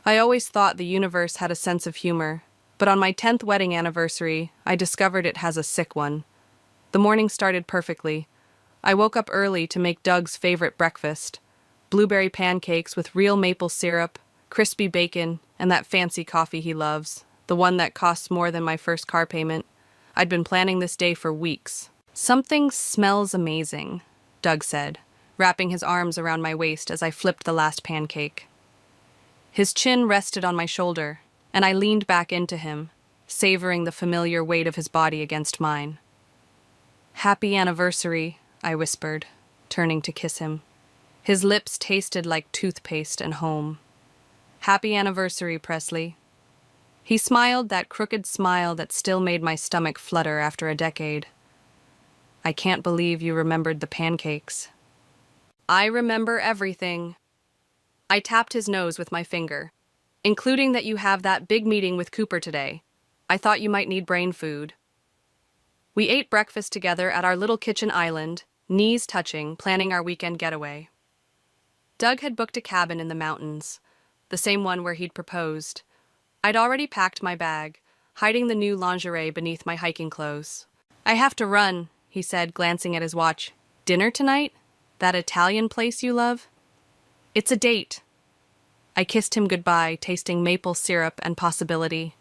I always thought the universe had a sense of humor, but on my 10th wedding anniversary, I discovered it has a sick one. The morning started perfectly. I woke up early to make Doug's favorite breakfast: blueberry pancakes with real maple syrup, crispy bacon, and that fancy coffee he loves, the one that costs more than my first car payment. I'd been planning this day for weeks. "Something smells amazing," Doug said, wrapping his arms around my waist as I flipped the last pancake. His chin rested on my shoulder, and I leaned back into him, savoring the familiar weight of his body against mine. "Happy anniversary," I whispered, turning to kiss him. His lips tasted like toothpaste and home. "Happy anniversary, Presley." He smiled that crooked smile that still made my stomach flutter after a decade. "I can't believe you remembered the pancakes." "I remember everything." I tapped his nose with my finger. "Including that you have that big meeting with Cooper today. I thought you might need brain food." We ate breakfast together at our little kitchen island, knees touching, planning our weekend getaway. Doug had booked a cabin in the mountains, the same one where he'd proposed. I'd already packed my bag, hiding the new lingerie beneath my hiking clothes. "I have to run," he said, glancing at his watch. "Dinner tonight? That Italian place you love?" "It's a date." I kissed him goodbye, tasting maple syrup and possibility.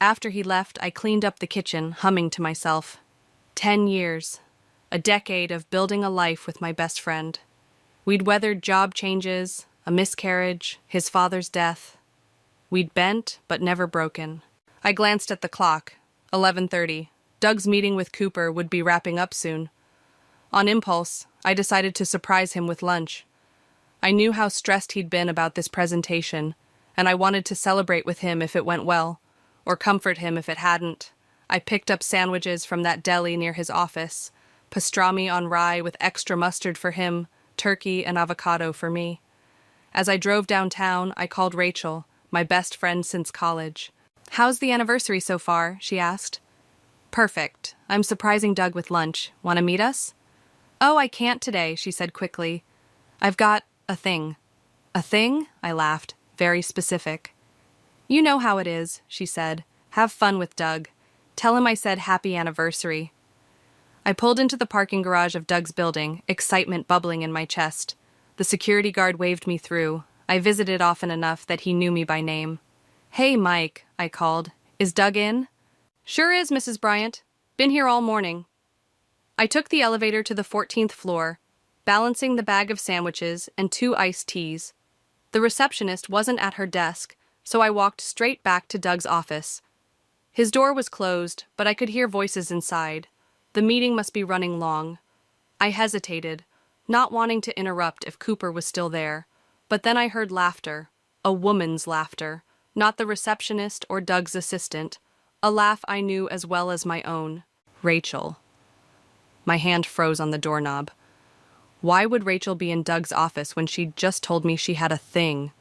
After he left, I cleaned up the kitchen, humming to myself. 10 years. A decade of building a life with my best friend. We'd weathered job changes, a miscarriage, his father's death. We'd bent, but never broken. I glanced at the clock. 11:30. Doug's meeting with Cooper would be wrapping up soon. On impulse, I decided to surprise him with lunch. I knew how stressed he'd been about this presentation, and I wanted to celebrate with him if it went well, or comfort him if it hadn't. I picked up sandwiches from that deli near his office, pastrami on rye with extra mustard for him, turkey and avocado for me. As I drove downtown, I called Rachel, my best friend since college. "How's the anniversary so far?" she asked. "Perfect. I'm surprising Doug with lunch. Want to meet us?" "Oh, I can't today," she said quickly. "I've got a thing." "A thing?" I laughed, very specific. "You know how it is," she said. "Have fun with Doug. Tell him I said happy anniversary." I pulled into the parking garage of Doug's building, excitement bubbling in my chest. The security guard waved me through. I visited often enough that he knew me by name. "Hey, Mike," I called. "Is Doug in?" "Sure is, Mrs. Bryant. Been here all morning." I took the elevator to the 14th floor, balancing the bag of sandwiches and 2 iced teas. The receptionist wasn't at her desk, so I walked straight back to Doug's office. His door was closed, but I could hear voices inside. The meeting must be running long. I hesitated, not wanting to interrupt if Cooper was still there, but then I heard laughter, a woman's laughter, not the receptionist or Doug's assistant, a laugh I knew as well as my own. Rachel. My hand froze on the doorknob. Why would Rachel be in Doug's office when she'd just told me she had a thing?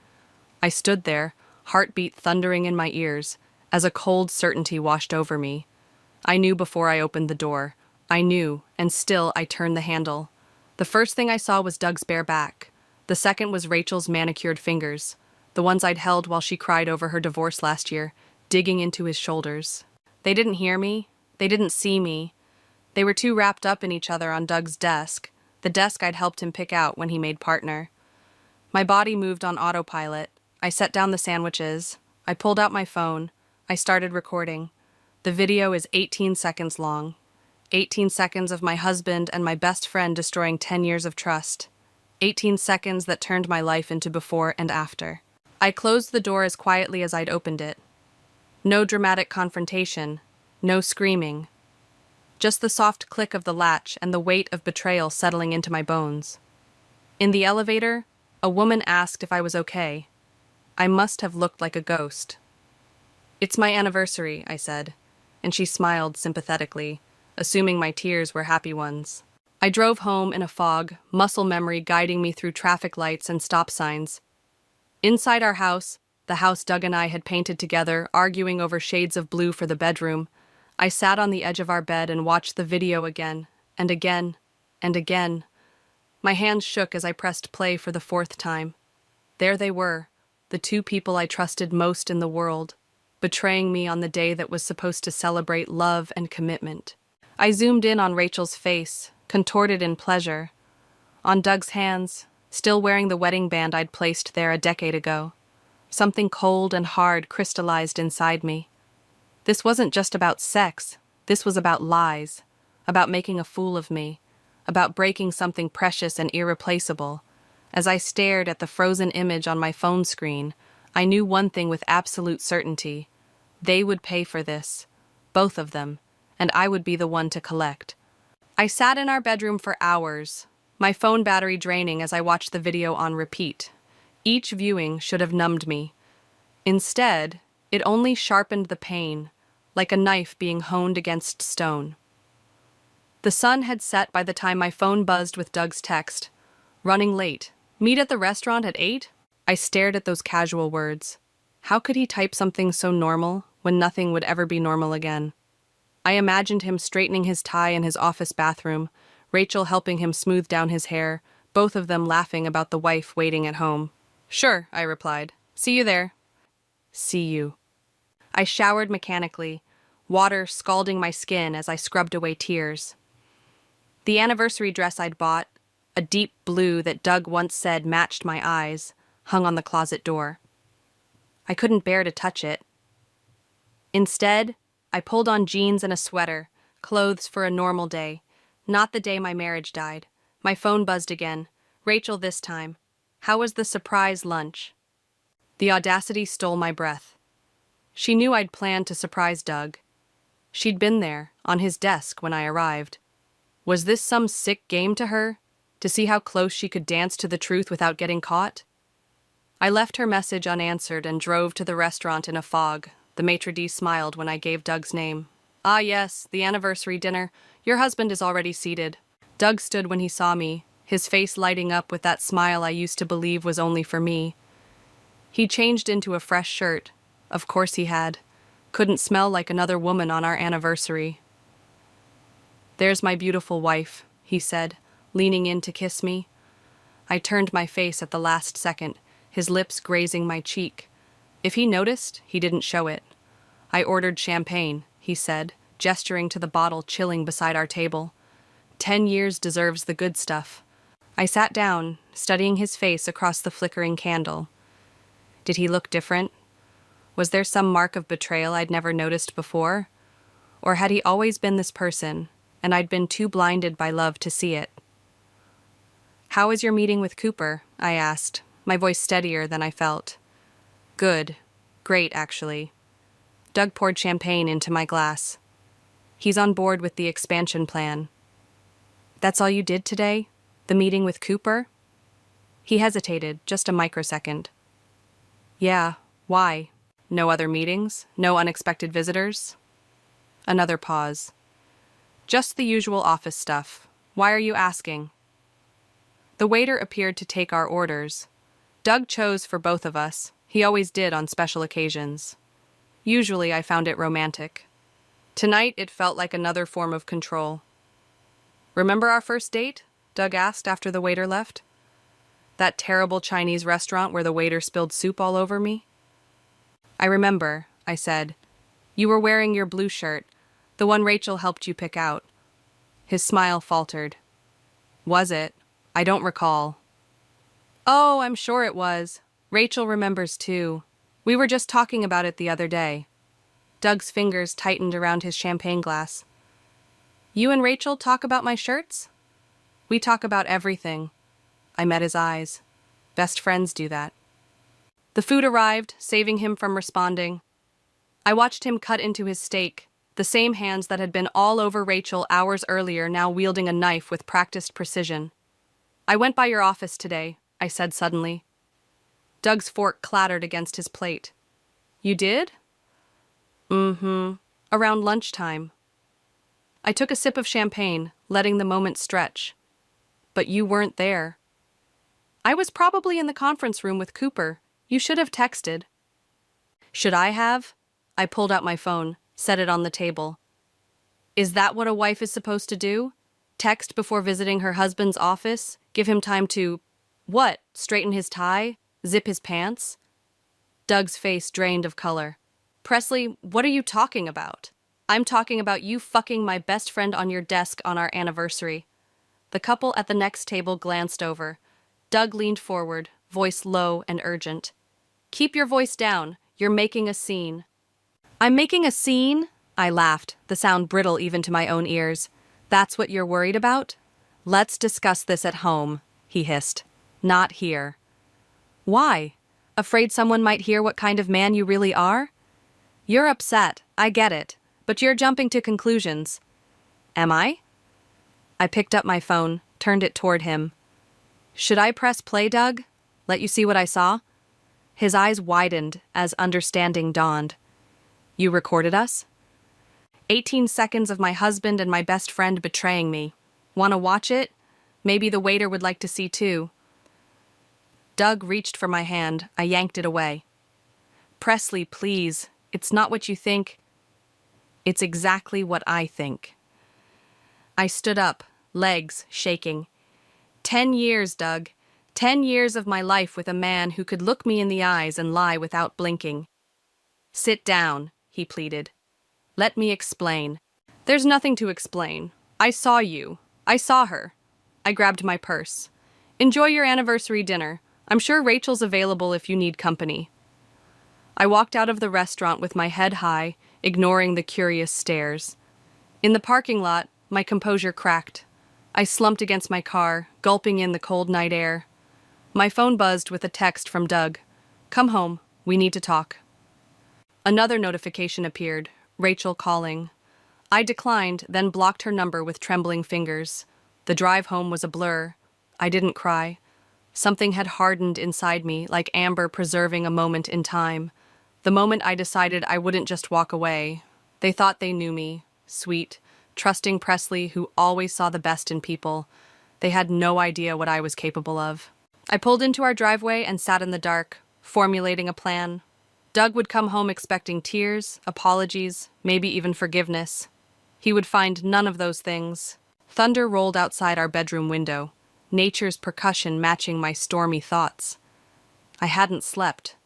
I stood there, heartbeat thundering in my ears, as a cold certainty washed over me. I knew before I opened the door. I knew, and still I turned the handle. The first thing I saw was Doug's bare back. The second was Rachel's manicured fingers, the ones I'd held while she cried over her divorce last year, digging into his shoulders. They didn't hear me. They didn't see me. They were too wrapped up in each other on Doug's desk, the desk I'd helped him pick out when he made partner. My body moved on autopilot. I set down the sandwiches. I pulled out my phone. I started recording. The video is 18 seconds long. 18 seconds of my husband and my best friend destroying 10 years of trust. 18 seconds that turned my life into before and after. I closed the door as quietly as I'd opened it. No dramatic confrontation. No screaming. Just the soft click of the latch and the weight of betrayal settling into my bones. In the elevator, a woman asked if I was okay. I must have looked like a ghost. "It's my anniversary," I said, and she smiled sympathetically, assuming my tears were happy ones. I drove home in a fog, muscle memory guiding me through traffic lights and stop signs. Inside our house, the house Doug and I had painted together, arguing over shades of blue for the bedroom, I sat on the edge of our bed and watched the video again, and again, and again. My hands shook as I pressed play for the 4th time. There they were, the two people I trusted most in the world, betraying me on the day that was supposed to celebrate love and commitment. I zoomed in on Rachel's face, contorted in pleasure, on Doug's hands, still wearing the wedding band I'd placed there a decade ago. Something cold and hard crystallized inside me. This wasn't just about sex, this was about lies, about making a fool of me, about breaking something precious and irreplaceable. As I stared at the frozen image on my phone screen, I knew one thing with absolute certainty. They would pay for this, both of them, and I would be the one to collect. I sat in our bedroom for hours, my phone battery draining as I watched the video on repeat. Each viewing should have numbed me. Instead, it only sharpened the pain, like a knife being honed against stone. The sun had set by the time my phone buzzed with Doug's text. Running late. Meet at the restaurant at 8? I stared at those casual words. How could he type something so normal when nothing would ever be normal again? I imagined him straightening his tie in his office bathroom, Rachel helping him smooth down his hair, both of them laughing about the wife waiting at home. Sure, I replied. See you there. See you. I showered mechanically, water scalding my skin as I scrubbed away tears. The anniversary dress I'd bought, a deep blue that Doug once said matched my eyes, hung on the closet door. I couldn't bear to touch it. Instead, I pulled on jeans and a sweater, clothes for a normal day, not the day my marriage died. My phone buzzed again. Rachel this time. How was the surprise lunch? The audacity stole my breath. She knew I'd planned to surprise Doug. She'd been there, on his desk, when I arrived. Was this some sick game to her? To see how close she could dance to the truth without getting caught? I left her message unanswered and drove to the restaurant in a fog. The maitre d' smiled when I gave Doug's name. Ah yes, the anniversary dinner. Your husband is already seated. Doug stood when he saw me, his face lighting up with that smile I used to believe was only for me. He changed into a fresh shirt. Of course he had. Couldn't smell like another woman on our anniversary. There's my beautiful wife, he said, leaning in to kiss me. I turned my face at the last second, his lips grazing my cheek. If he noticed, he didn't show it. I ordered champagne, he said, gesturing to the bottle chilling beside our table. 10 years deserves the good stuff. I sat down, studying his face across the flickering candle. Did he look different? Was there some mark of betrayal I'd never noticed before? Or had he always been this person, and I'd been too blinded by love to see it? How was your meeting with Cooper? I asked, my voice steadier than I felt. Good. Great, actually. Doug poured champagne into my glass. He's on board with the expansion plan. That's all you did today? The meeting with Cooper? He hesitated, just a microsecond. Yeah, why? No other meetings? No unexpected visitors? Another pause. Just the usual office stuff. Why are you asking? The waiter appeared to take our orders. Doug chose for both of us. He always did on special occasions. Usually I found it romantic. Tonight it felt like another form of control. Remember our first date? Doug asked after the waiter left. That terrible Chinese restaurant where the waiter spilled soup all over me? I remember, I said. You were wearing your blue shirt, the one Rachel helped you pick out. His smile faltered. Was it? I don't recall. Oh, I'm sure it was. Rachel remembers too. We were just talking about it the other day. Doug's fingers tightened around his champagne glass. You and Rachel talk about my shirts? We talk about everything. I met his eyes. Best friends do that. The food arrived, saving him from responding. I watched him cut into his steak, the same hands that had been all over Rachel hours earlier now wielding a knife with practiced precision. I went by your office today, I said suddenly. Doug's fork clattered against his plate. You did? Around lunchtime. I took a sip of champagne, letting the moment stretch. But you weren't there. I was probably in the conference room with Cooper. You should have texted. Should I have? I pulled out my phone, set it on the table. Is that what a wife is supposed to do? Text before visiting her husband's office? Give him time to, what, straighten his tie? Zip his pants? Doug's face drained of color. Presley, what are you talking about? I'm talking about you fucking my best friend on your desk on our anniversary. The couple at the next table glanced over. Doug leaned forward, voice low and urgent. Keep your voice down. You're making a scene. I'm making a scene? I laughed, the sound brittle even to my own ears. That's what you're worried about? Let's discuss this at home, he hissed. Not here. Why? Afraid someone might hear what kind of man you really are? You're upset, I get it, but you're jumping to conclusions. Am I? I picked up my phone, turned it toward him. Should I press play, Doug? Let you see what I saw? His eyes widened as understanding dawned. You recorded us? 18 seconds of my husband and my best friend betraying me. Want to watch it? Maybe the waiter would like to see too. Doug reached for my hand. I yanked it away. Presley, please. It's not what you think. It's exactly what I think. I stood up, legs shaking. 10 years, Doug. 10 years of my life with a man who could look me in the eyes and lie without blinking. Sit down, he pleaded. Let me explain. There's nothing to explain. I saw you. I saw her. I grabbed my purse. Enjoy your anniversary dinner. I'm sure Rachel's available if you need company. I walked out of the restaurant with my head high, ignoring the curious stares. In the parking lot, my composure cracked. I slumped against my car, gulping in the cold night air. My phone buzzed with a text from Doug. Come home. We need to talk. Another notification appeared. Rachel calling. I declined, then blocked her number with trembling fingers. The drive home was a blur. I didn't cry. Something had hardened inside me, like amber preserving a moment in time. The moment I decided I wouldn't just walk away. They thought they knew me. Sweet, trusting Presley who always saw the best in people. They had no idea what I was capable of. I pulled into our driveway and sat in the dark, formulating a plan. Doug would come home expecting tears, apologies, maybe even forgiveness. He would find none of those things. Thunder rolled outside our bedroom window, nature's percussion matching my stormy thoughts. I hadn't slept.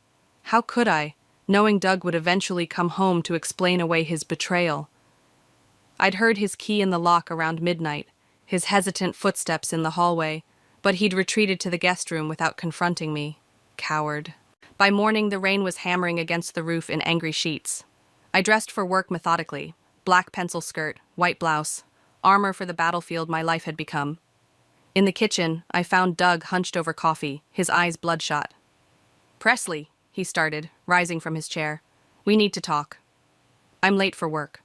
How could I, knowing Doug would eventually come home to explain away his betrayal? I'd heard his key in the lock around midnight, his hesitant footsteps in the hallway, but he'd retreated to the guest room without confronting me. Coward. By morning, the rain was hammering against the roof in angry sheets. I dressed for work methodically. Black pencil skirt, white blouse, armor for the battlefield my life had become. In the kitchen, I found Doug hunched over coffee, his eyes bloodshot. Presley, he started, rising from his chair. We need to talk. I'm late for work.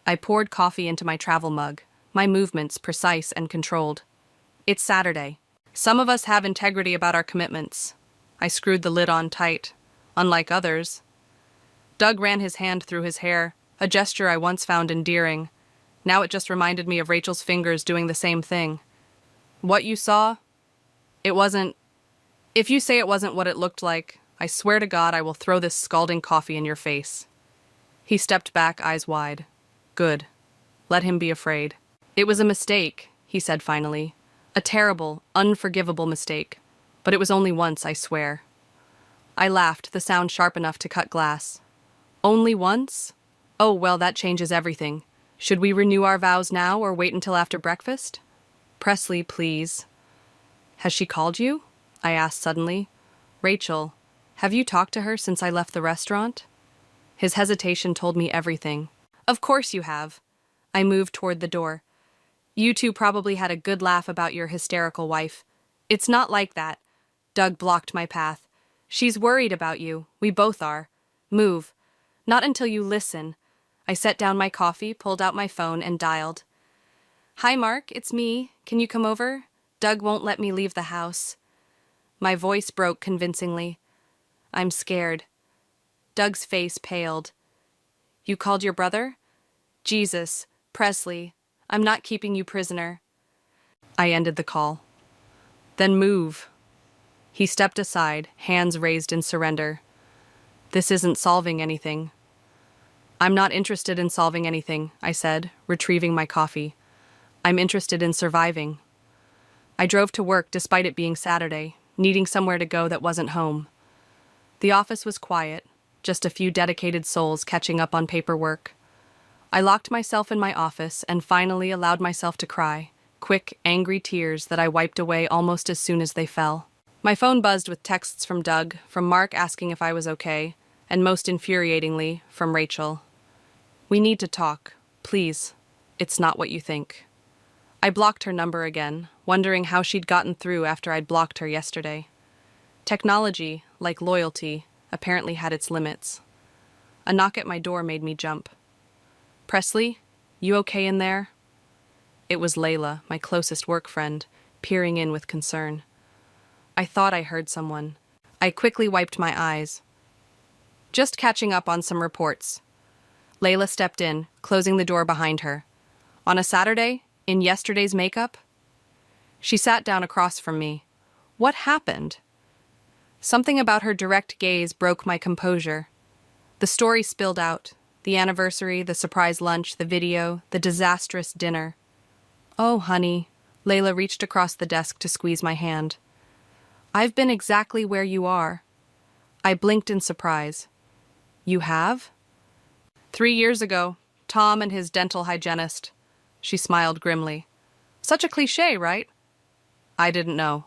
I poured coffee into my travel mug, my movements precise and controlled. It's Saturday. Some of us have integrity about our commitments. I screwed the lid on tight, unlike others. Doug ran his hand through his hair, a gesture I once found endearing. Now it just reminded me of Rachel's fingers doing the same thing. What you saw? It wasn't... If you say it wasn't what it looked like, I swear to God I will throw this scalding coffee in your face. He stepped back, eyes wide. Good. Let him be afraid. It was a mistake, he said finally. A terrible, unforgivable mistake. But it was only once, I swear. I laughed, the sound sharp enough to cut glass. Only once? Oh, well, that changes everything. Should we renew our vows now or wait until after breakfast? Presley, please. Has she called you? I asked suddenly. Rachel, have you talked to her since I left the restaurant? His hesitation told me everything. Of course you have. I moved toward the door. You two probably had a good laugh about your hysterical wife. It's not like that. Doug blocked my path. She's worried about you. We both are. Move. Not until you listen. I set down my coffee, pulled out my phone, and dialed. Hi, Mark, it's me. Can you come over? Doug won't let me leave the house. My voice broke convincingly. I'm scared. Doug's face paled. You called your brother? Jesus, Presley, I'm not keeping you prisoner. I ended the call. Then move. He stepped aside, hands raised in surrender. This isn't solving anything. I'm not interested in solving anything, I said, retrieving my coffee. I'm interested in surviving. I drove to work despite it being Saturday, needing somewhere to go that wasn't home. The office was quiet, just a few dedicated souls catching up on paperwork. I locked myself in my office and finally allowed myself to cry, quick, angry tears that I wiped away almost as soon as they fell. My phone buzzed with texts from Doug, from Mark asking if I was okay, and most infuriatingly, from Rachel. "We need to talk. Please. It's not what you think." I blocked her number again, wondering how she'd gotten through after I'd blocked her yesterday. Technology, like loyalty, apparently had its limits. A knock at my door made me jump. "Presley, you okay in there?" It was Layla, my closest work friend, peering in with concern. I thought I heard someone. I quickly wiped my eyes. "Just catching up on some reports." Layla stepped in, closing the door behind her. "On a Saturday? In yesterday's makeup?" She sat down across from me. What happened? Something about her direct gaze broke my composure. The story spilled out. The anniversary, the surprise lunch, the video, the disastrous dinner. "Oh, honey." Layla reached across the desk to squeeze my hand. "I've been exactly where you are." I blinked in surprise. "You have?" 3 years ago, Tom and his dental hygienist." She smiled grimly. "Such a cliché, right?" I didn't know.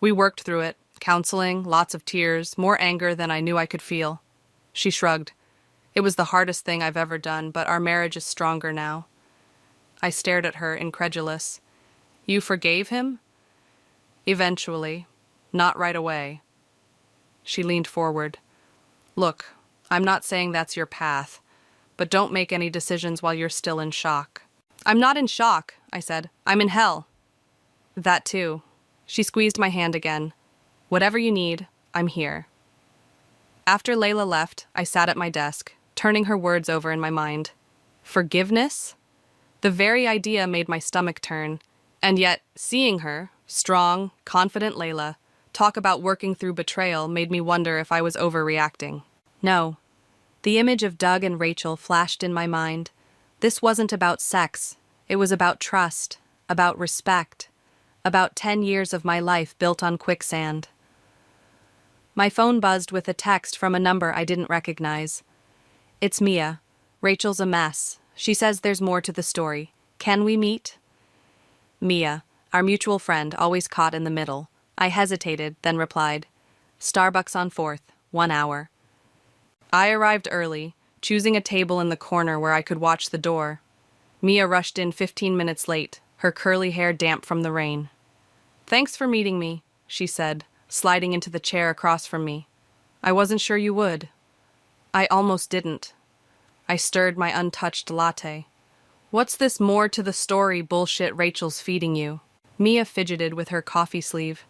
"We worked through it. Counseling, lots of tears, more anger than I knew I could feel." She shrugged. "It was the hardest thing I've ever done, but our marriage is stronger now." I stared at her, incredulous. "You forgave him?" "Eventually. Not right away." She leaned forward. "Look, I'm not saying that's your path, but don't make any decisions while you're still in shock." "I'm not in shock," I said. "I'm in hell." "That too." She squeezed my hand again. "Whatever you need, I'm here." After Layla left, I sat at my desk, turning her words over in my mind. Forgiveness? The very idea made my stomach turn, and yet, seeing her, strong, confident Layla, talk about working through betrayal made me wonder if I was overreacting. No. The image of Doug and Rachel flashed in my mind. This wasn't about sex. It was about trust, about respect, about 10 years of my life built on quicksand. My phone buzzed with a text from a number I didn't recognize. "It's Mia. Rachel's a mess. She says there's more to the story. Can we meet?" Mia, our mutual friend, always caught in the middle. I hesitated, then replied, "Starbucks on 4th, 1 hour." I arrived early, choosing a table in the corner where I could watch the door. Mia rushed in 15 minutes late, her curly hair damp from the rain. "Thanks for meeting me," she said, sliding into the chair across from me. "I wasn't sure you would." I almost didn't. I stirred my untouched latte. "What's this more to the story bullshit Rachel's feeding you?" Mia fidgeted with her coffee sleeve.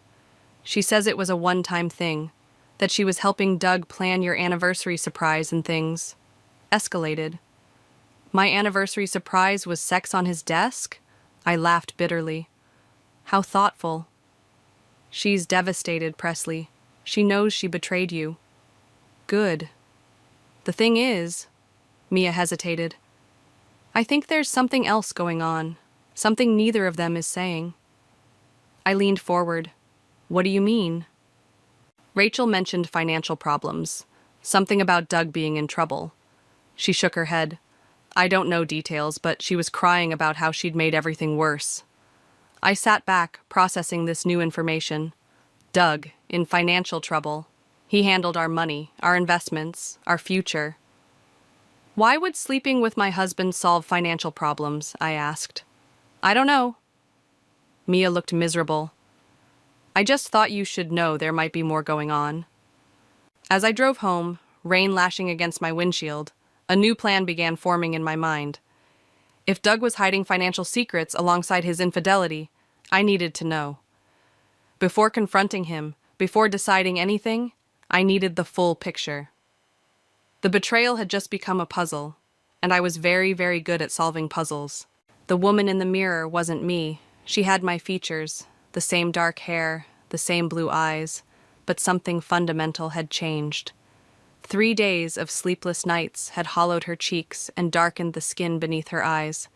"She says it was a one-time thing, that she was helping Doug plan your anniversary surprise and things." Escalated. My anniversary surprise was sex on his desk? I laughed bitterly. How thoughtful. "She's devastated, Presley. She knows she betrayed you." "Good. The thing is," Mia hesitated, "I think there's something else going on, something neither of them is saying." I leaned forward. "What do you mean?" Rachel mentioned financial problems, something about Doug being in trouble. She shook her head. I don't know details, but she was crying about how she'd made everything worse. I sat back, processing this new information. Doug, in financial trouble. He handled our money, our investments, our future. "Why would sleeping with my husband solve financial problems?" I asked. "I don't know." Mia looked miserable. "I just thought you should know there might be more going on." As I drove home, rain lashing against my windshield, a new plan began forming in my mind. If Doug was hiding financial secrets alongside his infidelity, I needed to know. Before confronting him, before deciding anything, I needed the full picture. The betrayal had just become a puzzle, and I was very, very good at solving puzzles. The woman in the mirror wasn't me. She had my features, the same dark hair, the same blue eyes, but something fundamental had changed. 3 days of sleepless nights had hollowed her cheeks and darkened the skin beneath her eyes.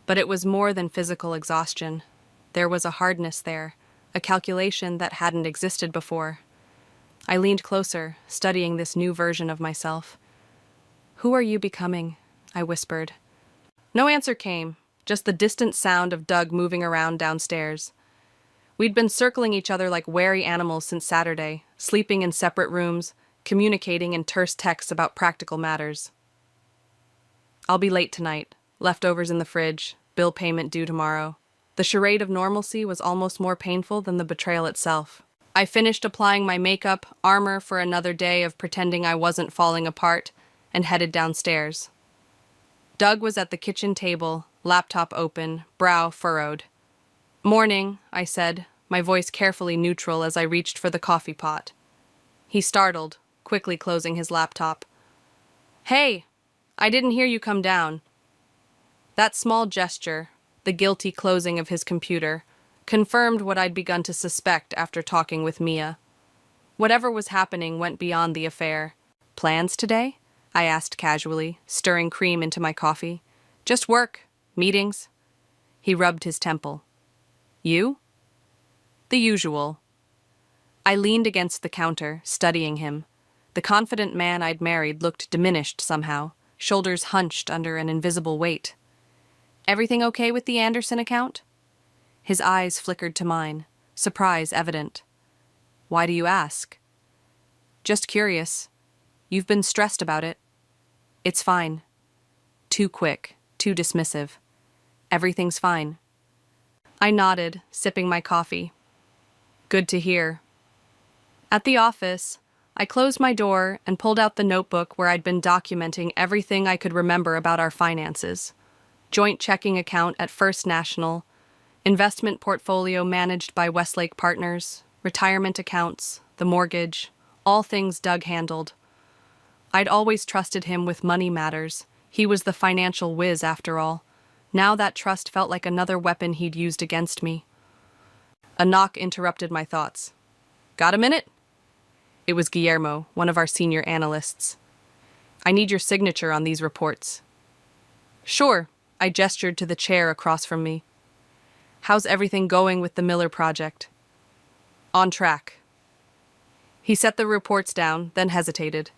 But it was more than physical exhaustion. There was a hardness there, a calculation that hadn't existed before. I leaned closer, studying this new version of myself. "Who are you becoming?" I whispered. No answer came, just the distant sound of Doug moving around downstairs. We'd been circling each other like wary animals since Saturday, sleeping in separate rooms, communicating in terse texts about practical matters. "I'll be late tonight. Leftovers in the fridge, bill payment due tomorrow." The charade of normalcy was almost more painful than the betrayal itself. I finished applying my makeup, armor for another day of pretending I wasn't falling apart, and headed downstairs. Doug was at the kitchen table, laptop open, brow furrowed. "Morning," I said, my voice carefully neutral as I reached for the coffee pot. He startled, quickly closing his laptop. "Hey, I didn't hear you come down." That small gesture, the guilty closing of his computer, confirmed what I'd begun to suspect after talking with Mia. Whatever was happening went beyond the affair. "Plans today?" I asked casually, stirring cream into my coffee. "Just work. Meetings." He rubbed his temple. "You?" "The usual." I leaned against the counter, studying him. The confident man I'd married looked diminished somehow, shoulders hunched under an invisible weight. "Everything okay with the Anderson account?" His eyes flickered to mine, surprise evident. "Why do you ask?" "Just curious. You've been stressed about it." "It's fine." Too quick, too dismissive. "Everything's fine." I nodded, sipping my coffee. "Good to hear." At the office, I closed my door and pulled out the notebook where I'd been documenting everything I could remember about our finances. Joint checking account at First National, investment portfolio managed by Westlake Partners, retirement accounts, the mortgage, all things Doug handled. I'd always trusted him with money matters. He was the financial whiz, after all. Now that trust felt like another weapon he'd used against me. A knock interrupted my thoughts. "Got a minute?" It was Guillermo, one of our senior analysts. "I need your signature on these reports." "Sure," I gestured to the chair across from me. "How's everything going with the Miller project?" "On track." He set the reports down, then hesitated.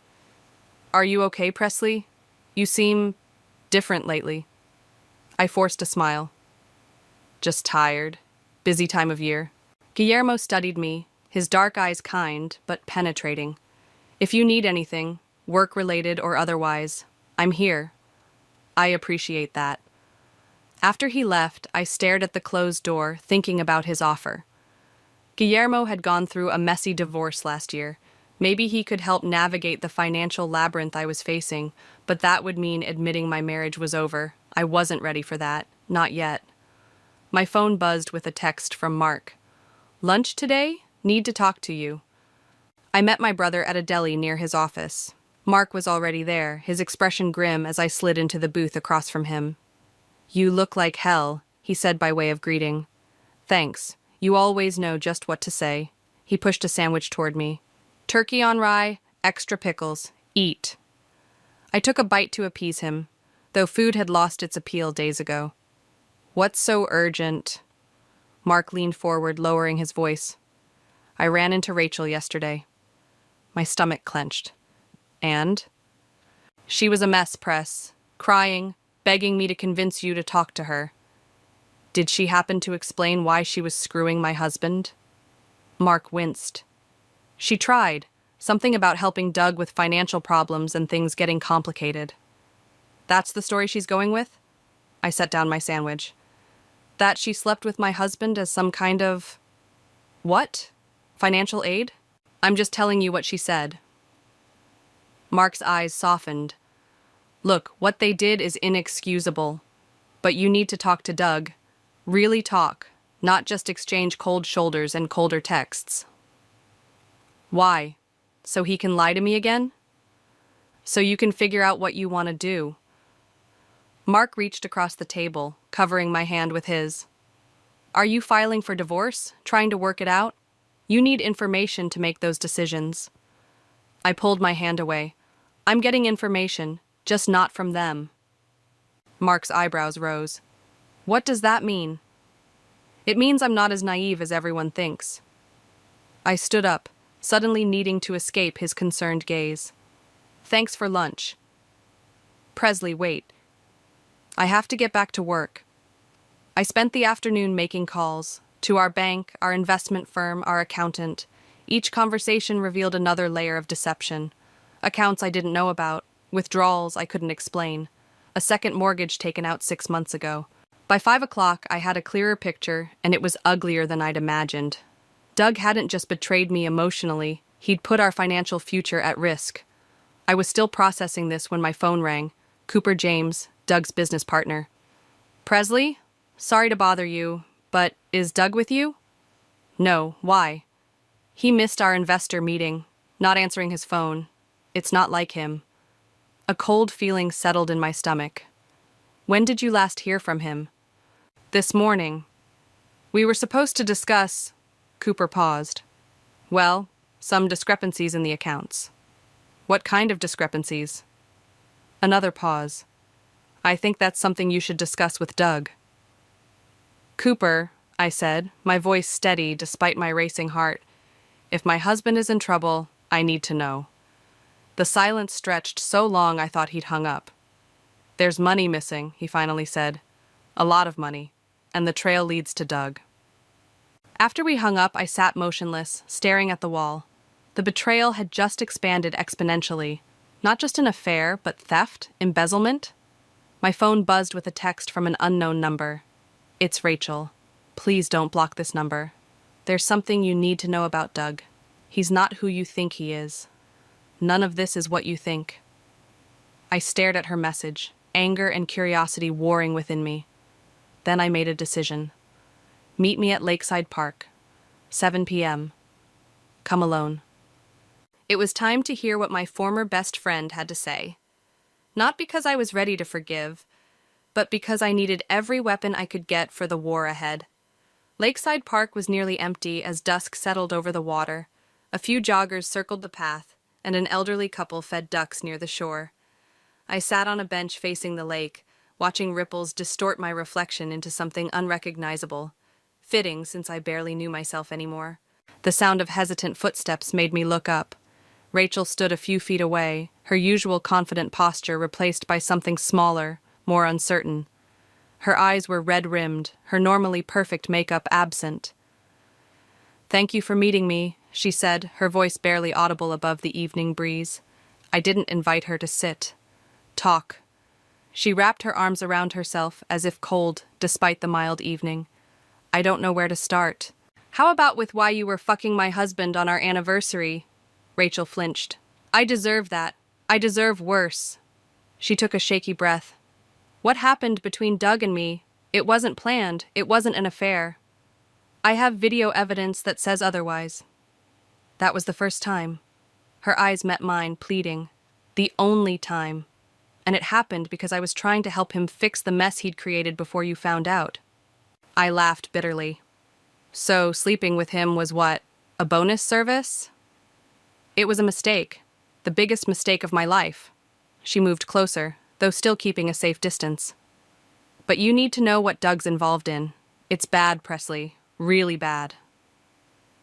"Are you okay, Presley? You seem different lately." I forced a smile. "Just tired. Busy time of year." Guillermo studied me, his dark eyes kind, but penetrating. "If you need anything, work-related or otherwise, I'm here." "I appreciate that." After he left, I stared at the closed door, thinking about his offer. Guillermo had gone through a messy divorce last year. Maybe he could help navigate the financial labyrinth I was facing, but that would mean admitting my marriage was over. I wasn't ready for that. Not yet. My phone buzzed with a text from Mark. "Lunch today? Need to talk to you." I met my brother at a deli near his office. Mark was already there, his expression grim as I slid into the booth across from him. "You look like hell," he said by way of greeting. "Thanks. You always know just what to say." He pushed a sandwich toward me. "Turkey on rye, extra pickles. Eat." I took a bite to appease him, though food had lost its appeal days ago. "What's so urgent?" Mark leaned forward, lowering his voice. "I ran into Rachel yesterday." My stomach clenched. "And?" "She was a mess, Press. Crying, begging me to convince you to talk to her." "Did she happen to explain why she was screwing my husband?" Mark winced. "She tried. Something about helping Doug with financial problems and things getting complicated." "That's the story she's going with?" I set down my sandwich. "That she slept with my husband as some kind of... What? Financial aid?" "I'm just telling you what she said." Mark's eyes softened. "Look, what they did is inexcusable. But you need to talk to Doug. Really talk, not just exchange cold shoulders and colder texts." "Why? So he can lie to me again?" "So you can figure out what you want to do." Mark reached across the table, covering my hand with his. "Are you filing for divorce? Trying to work it out? You need information to make those decisions." I pulled my hand away. "I'm getting information, just not from them." Mark's eyebrows rose. "What does that mean?" "It means I'm not as naive as everyone thinks." I stood up, suddenly needing to escape his concerned gaze. Thanks for lunch. Presley, wait. I have to get back to work. I spent the afternoon making calls to our bank, our investment firm, our accountant. Each conversation revealed another layer of deception. Accounts I didn't know about, withdrawals I couldn't explain, a second mortgage taken out 6 months ago. By 5 o'clock, I had a clearer picture, and it was uglier than I'd imagined. Doug hadn't just betrayed me emotionally, he'd put our financial future at risk. I was still processing this when my phone rang. Cooper James, Doug's business partner. Presley? Sorry to bother you, but is Doug with you? No, why? He missed our investor meeting, not answering his phone. It's not like him. A cold feeling settled in my stomach. When did you last hear from him? This morning. We were supposed to discuss... Cooper paused. Well, some discrepancies in the accounts. What kind of discrepancies? Another pause. I think that's something you should discuss with Doug. Cooper, I said, my voice steady despite my racing heart. If my husband is in trouble, I need to know. The silence stretched so long I thought he'd hung up. There's money missing, he finally said. A lot of money, and the trail leads to Doug. After we hung up, I sat motionless, staring at the wall. The betrayal had just expanded exponentially. Not just an affair, but theft, embezzlement. My phone buzzed with a text from an unknown number. It's Rachel. Please don't block this number. There's something you need to know about Doug. He's not who you think he is. None of this is what you think. I stared at her message, anger and curiosity warring within me. Then I made a decision. Meet me at Lakeside Park, 7 p.m. Come alone. It was time to hear what my former best friend had to say. Not because I was ready to forgive, but because I needed every weapon I could get for the war ahead. Lakeside Park was nearly empty as dusk settled over the water. A few joggers circled the path, and an elderly couple fed ducks near the shore. I sat on a bench facing the lake, watching ripples distort my reflection into something unrecognizable. Fitting, since I barely knew myself anymore. The sound of hesitant footsteps made me look up. Rachel stood a few feet away, her usual confident posture replaced by something smaller, more uncertain. Her eyes were red-rimmed, her normally perfect makeup absent. Thank you for meeting me, she said, her voice barely audible above the evening breeze. I didn't invite her to sit. Talk. She wrapped her arms around herself, as if cold, despite the mild evening. I don't know where to start. How about with why you were fucking my husband on our anniversary? Rachel flinched. I deserve that. I deserve worse. She took a shaky breath. What happened between Doug and me? It wasn't planned. It wasn't an affair. I have video evidence that says otherwise. That was the first time. Her eyes met mine, pleading. The only time. And it happened because I was trying to help him fix the mess he'd created before you found out. I laughed bitterly. So sleeping with him was what? A bonus service? It was a mistake. The biggest mistake of my life. She moved closer, though still keeping a safe distance. But you need to know what Doug's involved in. It's bad, Presley. Really bad.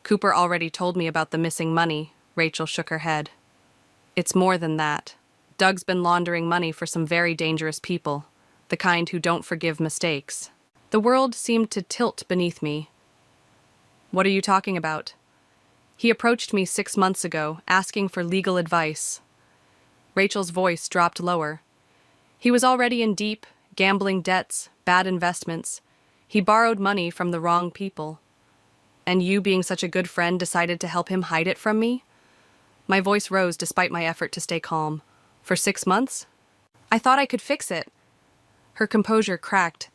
Cooper already told me about the missing money. Rachel shook her head. It's more than that. Doug's been laundering money for some very dangerous people. The kind who don't forgive mistakes. The world seemed to tilt beneath me. What are you talking about? He approached me 6 months ago, asking for legal advice. Rachel's voice dropped lower. He was already in deep, gambling debts, bad investments. He borrowed money from the wrong people. And you, being such a good friend, decided to help him hide it from me? My voice rose despite my effort to stay calm. For 6 months? I thought I could fix it. Her composure cracked.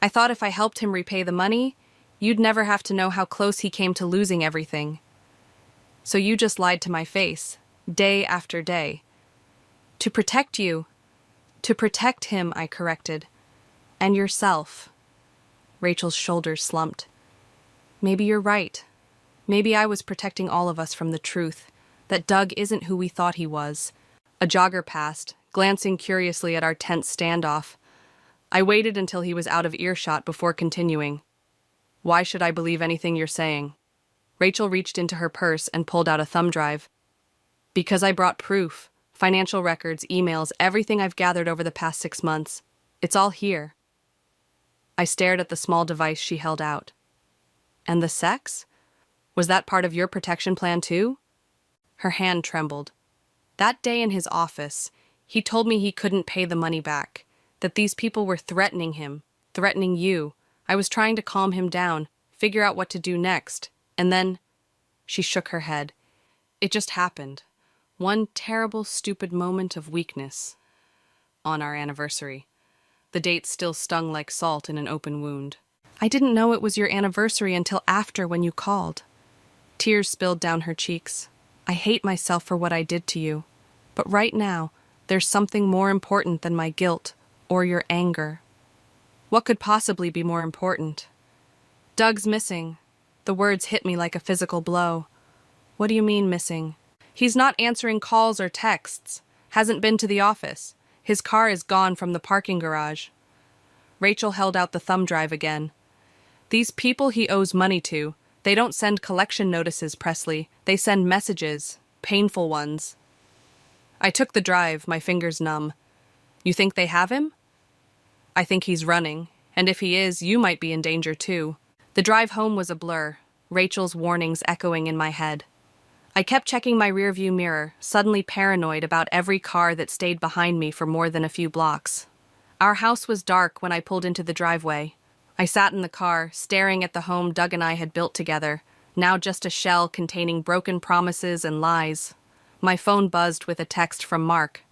I thought if I helped him repay the money, you'd never have to know how close he came to losing everything. So you just lied to my face, day after day. To protect you. To protect him, I corrected. And yourself. Rachel's shoulders slumped. Maybe you're right. Maybe I was protecting all of us from the truth, that Doug isn't who we thought he was. A jogger passed, glancing curiously at our tense standoff. I waited until he was out of earshot before continuing. Why should I believe anything you're saying? Rachel reached into her purse and pulled out a thumb drive. Because I brought proof, financial records, emails, everything I've gathered over the past 6 months. It's all here. I stared at the small device she held out. And the sex? Was that part of your protection plan too? Her hand trembled. That day in his office, he told me he couldn't pay the money back, that these people were threatening him, threatening you. I was trying to calm him down, figure out what to do next, and then she shook her head. It just happened. One terrible, stupid moment of weakness. On our anniversary. The date still stung like salt in an open wound. I didn't know it was your anniversary until after when you called. Tears spilled down her cheeks. I hate myself for what I did to you. But right now, there's something more important than my guilt or your anger. What could possibly be more important? Doug's missing. The words hit me like a physical blow. What do you mean missing? He's not answering calls or texts. Hasn't been to the office. His car is gone from the parking garage. Rachel held out the thumb drive again. These people he owes money to, they don't send collection notices, Presley. They send messages, painful ones. I took the drive, my fingers numb. You think they have him? I think he's running, and if he is, you might be in danger too. The drive home was a blur, Rachel's warnings echoing in my head. I kept checking my rearview mirror, suddenly paranoid about every car that stayed behind me for more than a few blocks. Our house was dark when I pulled into the driveway. I sat in the car, staring at the home Doug and I had built together, now just a shell containing broken promises and lies. My phone buzzed with a text from Mark.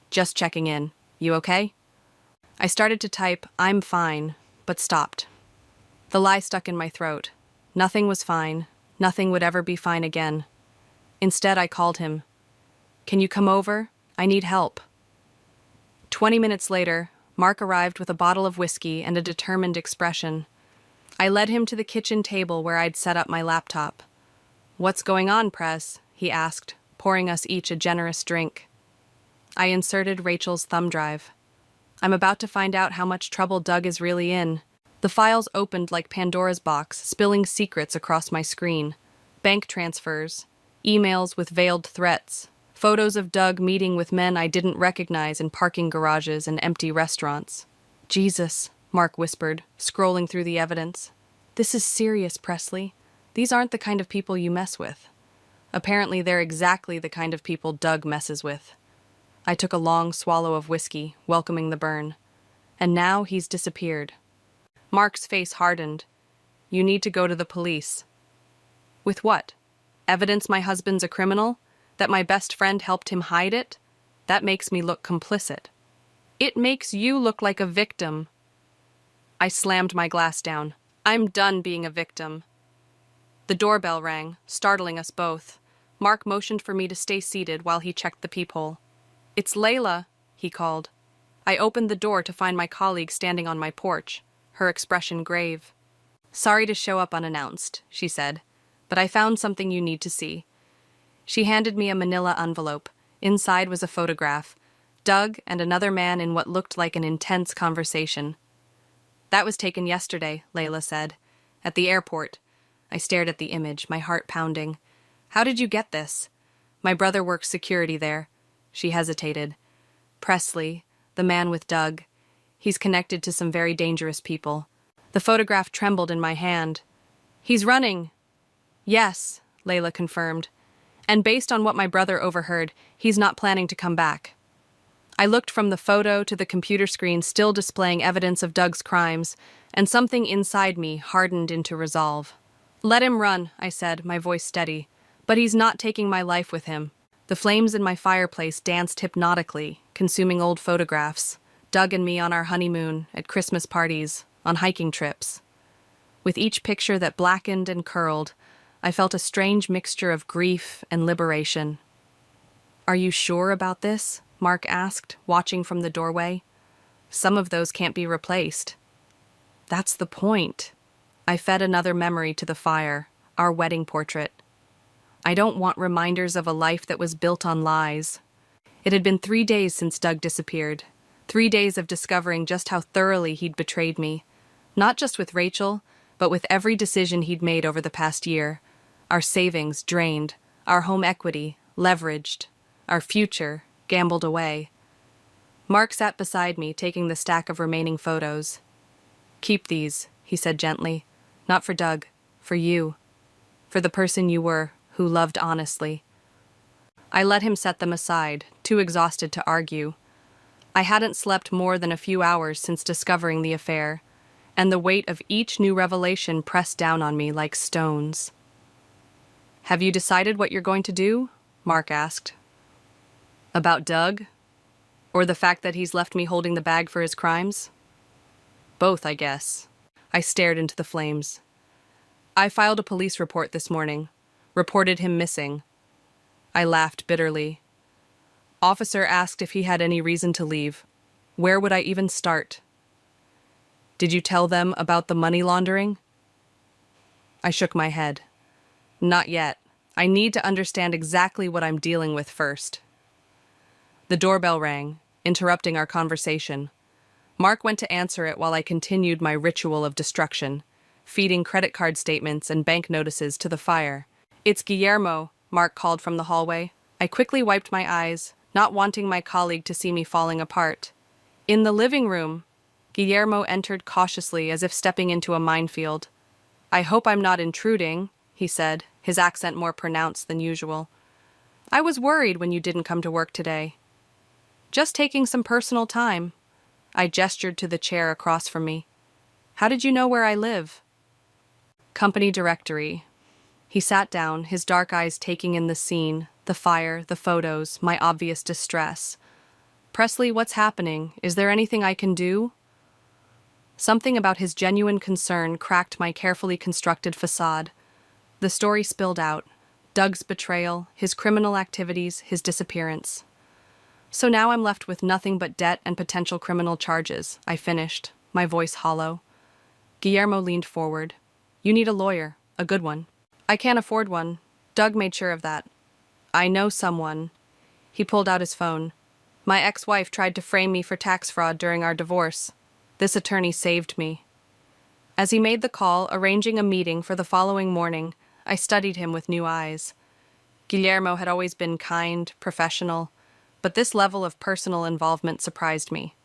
Just checking in. You okay? I started to type, I'm fine, but stopped. The lie stuck in my throat. Nothing was fine. Nothing would ever be fine again. Instead, I called him. Can you come over? I need help. 20 minutes later, Mark arrived with a bottle of whiskey and a determined expression. I led him to the kitchen table where I'd set up my laptop. What's going on, Press? He asked, pouring us each a generous drink. I inserted Rachel's thumb drive. I'm about to find out how much trouble Doug is really in. The files opened like Pandora's box, spilling secrets across my screen. Bank transfers, emails with veiled threats, photos of Doug meeting with men I didn't recognize in parking garages and empty restaurants. Jesus, Mark whispered, scrolling through the evidence. This is serious, Presley. These aren't the kind of people you mess with. Apparently, they're exactly the kind of people Doug messes with. I took a long swallow of whiskey, welcoming the burn. And now he's disappeared. Mark's face hardened. You need to go to the police. With what? Evidence my husband's a criminal? That my best friend helped him hide it? That makes me look complicit. It makes you look like a victim. I slammed my glass down. I'm done being a victim. The doorbell rang, startling us both. Mark motioned for me to stay seated while he checked the peephole. It's Layla, he called. I opened the door to find my colleague standing on my porch, her expression grave. Sorry to show up unannounced, she said, but I found something you need to see. She handed me a manila envelope. Inside was a photograph. Doug and another man in what looked like an intense conversation. That was taken yesterday, Layla said. At the airport. I stared at the image, my heart pounding. How did you get this? My brother works security there. She hesitated. Presley, the man with Doug. He's connected to some very dangerous people. The photograph trembled in my hand. He's running. Yes, Layla confirmed. And based on what my brother overheard, he's not planning to come back. I looked from the photo to the computer screen still displaying evidence of Doug's crimes, and something inside me hardened into resolve. Let him run, I said, my voice steady. But he's not taking my life with him. The flames in my fireplace danced hypnotically, consuming old photographs. Doug and me on our honeymoon, at Christmas parties, on hiking trips. With each picture that blackened and curled, I felt a strange mixture of grief and liberation. Are you sure about this? Mark asked, watching from the doorway. Some of those can't be replaced. That's the point. I fed another memory to the fire, our wedding portrait. I don't want reminders of a life that was built on lies. It had been 3 days since Doug disappeared. 3 days of discovering just how thoroughly he'd betrayed me. Not just with Rachel, but with every decision he'd made over the past year. Our savings drained, our home equity leveraged, our future gambled away. Mark sat beside me, taking the stack of remaining photos. "Keep these," he said gently. "Not for Doug, for you. For the person you were, who loved honestly." I let him set them aside, too exhausted to argue. I hadn't slept more than a few hours since discovering the affair, and the weight of each new revelation pressed down on me like stones. "Have you decided what you're going to do?" Mark asked. "About Doug? Or the fact that he's left me holding the bag for his crimes?" "Both, I guess." I stared into the flames. "I filed a police report this morning. Reported him missing." I laughed bitterly. "Officer asked if he had any reason to leave. Where would I even start?" "Did you tell them about the money laundering?" I shook my head. "Not yet. I need to understand exactly what I'm dealing with first." The doorbell rang, interrupting our conversation. Mark went to answer it while I continued my ritual of destruction, feeding credit card statements and bank notices to the fire. "It's Guillermo," Mark called from the hallway. I quickly wiped my eyes, not wanting my colleague to see me falling apart. In the living room, Guillermo entered cautiously as if stepping into a minefield. "I hope I'm not intruding," he said, his accent more pronounced than usual. "I was worried when you didn't come to work today." "Just taking some personal time." I gestured to the chair across from me. "How did you know where I live?" "Company directory." He sat down, his dark eyes taking in the scene, the fire, the photos, my obvious distress. "Presley, what's happening? Is there anything I can do?" Something about his genuine concern cracked my carefully constructed facade. The story spilled out. Doug's betrayal, his criminal activities, his disappearance. "So now I'm left with nothing but debt and potential criminal charges," I finished, my voice hollow. Guillermo leaned forward. "You need a lawyer, a good one." "I can't afford one. Doug made sure of that." "I know someone." He pulled out his phone. "My ex-wife tried to frame me for tax fraud during our divorce. This attorney saved me." As he made the call, arranging a meeting for the following morning, I studied him with new eyes. Guillermo had always been kind, professional, but this level of personal involvement surprised me.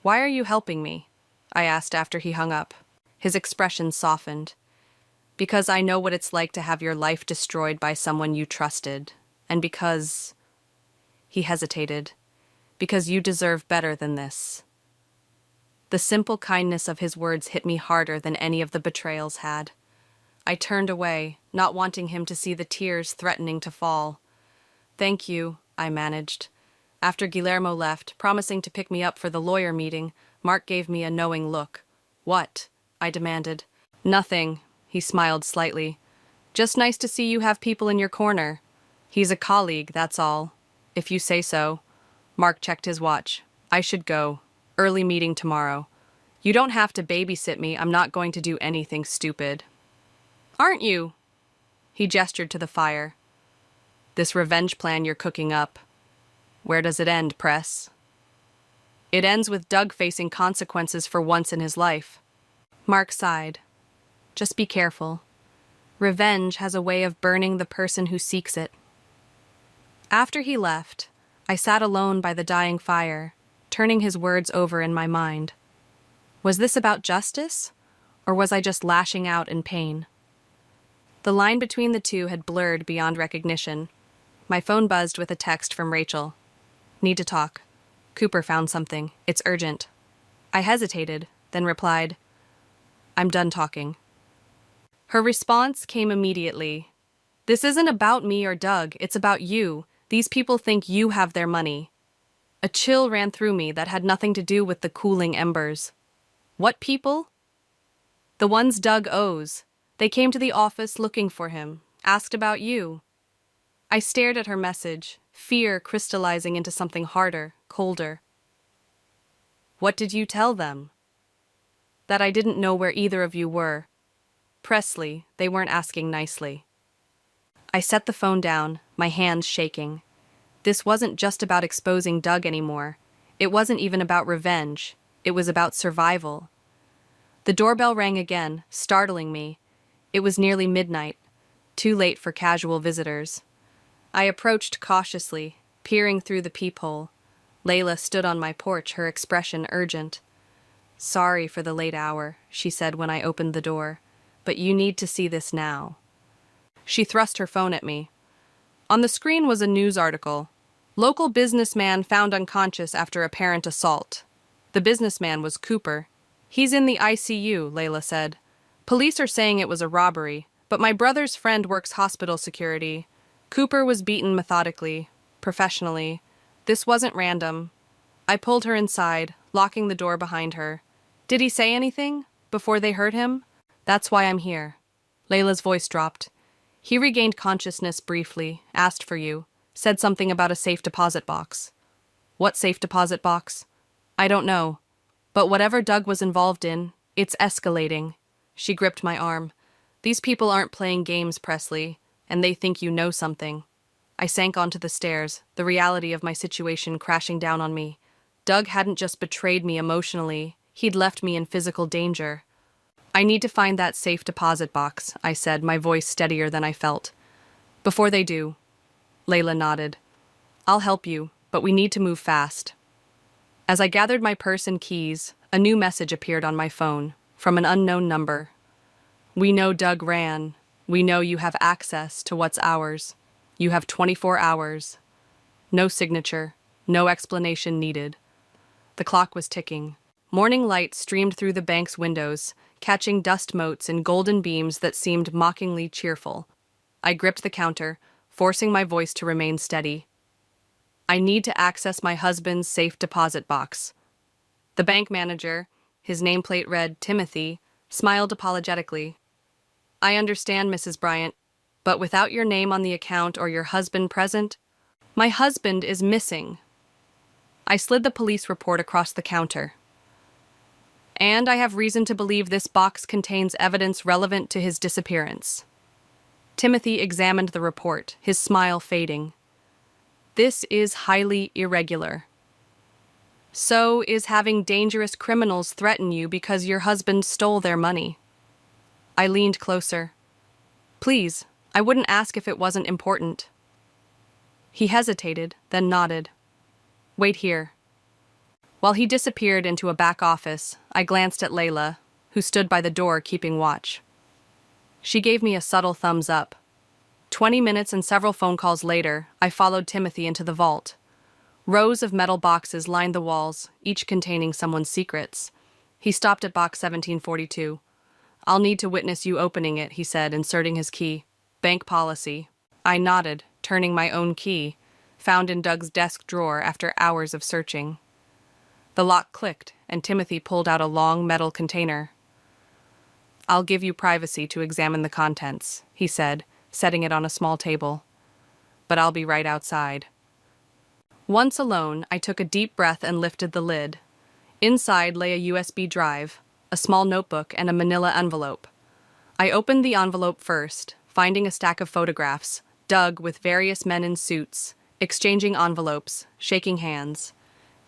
"Why are you helping me?" I asked after he hung up. His expression softened. "Because I know what it's like to have your life destroyed by someone you trusted, and because—" He hesitated. "Because you deserve better than this." The simple kindness of his words hit me harder than any of the betrayals had. I turned away, not wanting him to see the tears threatening to fall. "Thank you," I managed. After Guillermo left, promising to pick me up for the lawyer meeting, Mark gave me a knowing look. "What?" I demanded. "Nothing," he smiled slightly. "Just nice to see you have people in your corner. He's a colleague, that's all. If you say so." Mark checked his watch. "I should go. Early meeting tomorrow." "You don't have to babysit me. I'm not going to do anything stupid." "Aren't you?" He gestured to the fire. "This revenge plan you're cooking up. Where does it end, Press?" "It ends with Doug facing consequences for once in his life." Mark sighed. "Just be careful. Revenge has a way of burning the person who seeks it." After he left, I sat alone by the dying fire, turning his words over in my mind. Was this about justice, or was I just lashing out in pain? The line between the two had blurred beyond recognition. My phone buzzed with a text from Rachel. "Need to talk. Cooper found something. It's urgent." I hesitated, then replied, "I'm done talking." Her response came immediately. "This isn't about me or Doug, it's about you. These people think you have their money." A chill ran through me that had nothing to do with the cooling embers. "What people?" "The ones Doug owes. They came to the office looking for him, asked about you." I stared at her message, fear crystallizing into something harder, colder. "What did you tell them?" "That I didn't know where either of you were. Presley, they weren't asking nicely." I set the phone down, my hands shaking. This wasn't just about exposing Doug anymore. It wasn't even about revenge. It was about survival. The doorbell rang again, startling me. It was nearly midnight. too late for casual visitors. I approached cautiously, peering through the peephole. Layla stood on my porch, her expression urgent. "Sorry for the late hour," she said when I opened the door, "but you need to see this now." She thrust her phone at me. On the screen was a news article. Local businessman found unconscious after apparent assault. The businessman was Cooper. "He's in the ICU," Layla said. "Police are saying it was a robbery, but my brother's friend works hospital security. Cooper was beaten methodically, professionally. This wasn't random." I pulled her inside, locking the door behind her. "Did he say anything? Before they hurt him?" "That's why I'm here." Layla's voice dropped. "He regained consciousness briefly, asked for you, said something about a safe deposit box." "What safe deposit box?" "I don't know. But whatever Doug was involved in, it's escalating." She gripped my arm. "These people aren't playing games, Presley, and they think you know something." I sank onto the stairs, the reality of my situation crashing down on me. Doug hadn't just betrayed me emotionally, he'd left me in physical danger. "I need to find that safe deposit box," I said, my voice steadier than I felt. "Before they do." Layla nodded. "I'll help you, but we need to move fast." As I gathered my purse and keys, a new message appeared on my phone, from an unknown number. "We know Doug ran. We know you have access to what's ours. You have 24 hours. No signature, no explanation needed." The clock was ticking. Morning light streamed through the bank's windows, catching dust motes in golden beams that seemed mockingly cheerful. I gripped the counter, forcing my voice to remain steady. "I need to access my husband's safe deposit box." The bank manager, his nameplate read Timothy, smiled apologetically. "I understand, Mrs. Bryant, but without your name on the account or your husband present, my husband is missing." I slid the police report across the counter. "And I have reason to believe this box contains evidence relevant to his disappearance." Timothy examined the report, his smile fading. "This is highly irregular. So is having dangerous criminals threaten you because your husband stole their money." I leaned closer. "Please, I wouldn't ask if it wasn't important." He hesitated, then nodded. "Wait here." While he disappeared into a back office, I glanced at Layla, who stood by the door keeping watch. She gave me a subtle thumbs up. 20 minutes and several phone calls later, I followed Timothy into the vault. Rows of metal boxes lined the walls, each containing someone's secrets. He stopped at box 1742. "I'll need to witness you opening it," he said, inserting his key. "Bank policy." I nodded, turning my own key, found in Doug's desk drawer after hours of searching. The lock clicked, and Timothy pulled out a long metal container. "I'll give you privacy to examine the contents," he said, setting it on a small table. "But I'll be right outside." Once alone, I took a deep breath and lifted the lid. Inside lay a USB drive, a small notebook, and a manila envelope. I opened the envelope first, finding a stack of photographs, Doug with various men in suits, exchanging envelopes, shaking hands.